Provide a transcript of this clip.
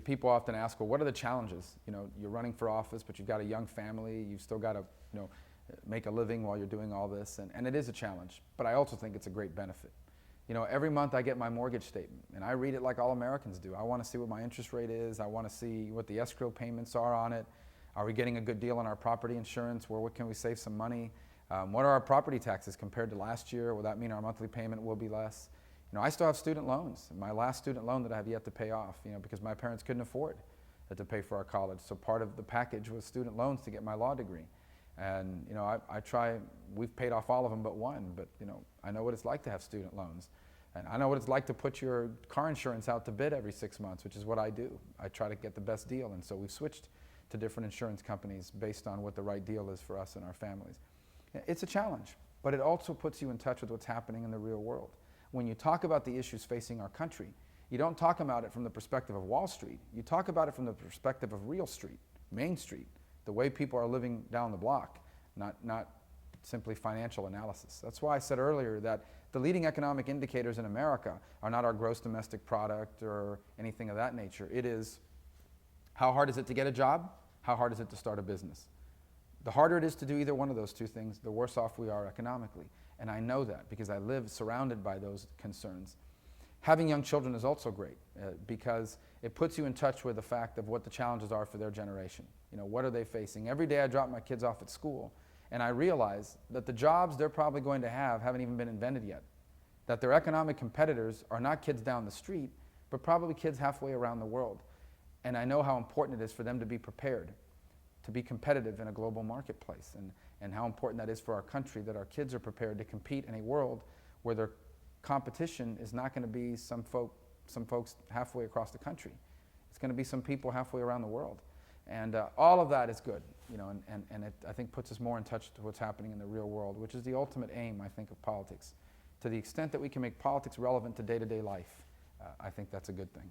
people often ask, well, what are the challenges? You know, you're running for office, but you've got a young family, you've still got to, you know, make a living while you're doing all this, and it is a challenge, but I also think it's a great benefit. You know, every month I get my mortgage statement, and I read it like all Americans do. I want to see what my interest rate is, I want to see what the escrow payments are on it. Are we getting a good deal on our property insurance? Where can we save some money? What are our property taxes compared to last year? Will that mean our monthly payment will be less? You know, I still have student loans. My last student loan that I have yet to pay off, you know, because my parents couldn't afford to pay for our college. So part of the package was student loans to get my law degree. And, you know, we've paid off all of them but one, but, you know, I know what it's like to have student loans. And I know what it's like to put your car insurance out to bid every 6 months, which is what I do. I try to get the best deal, and so we've switched to different insurance companies based on what the right deal is for us and our families. It's a challenge, but it also puts you in touch with what's happening in the real world. When you talk about the issues facing our country, you don't talk about it from the perspective of Wall Street. You talk about it from the perspective of real street, Main Street, the way people are living down the block, not simply financial analysis. That's why I said earlier that the leading economic indicators in America are not our gross domestic product or anything of that nature. It is, how hard is it to get a job? How hard is it to start a business? The harder it is to do either one of those two things, the worse off we are economically. And I know that because I live surrounded by those concerns. Having young children is also great because it puts you in touch with the fact of what the challenges are for their generation. You know, what are they facing? Every day I drop my kids off at school and I realize that the jobs they're probably going to have haven't even been invented yet. That their economic competitors are not kids down the street, but probably kids halfway around the world. And I know how important it is for them to be prepared, to be competitive in a global marketplace, and how important that is for our country, that our kids are prepared to compete in a world where their competition is not going to be some folks halfway across the country. It's going to be some people halfway around the world. And all of that is good, you know, and it, I think, puts us more in touch with what's happening in the real world, which is the ultimate aim, I think, of politics. To the extent that we can make politics relevant to day-to-day life, I think that's a good thing.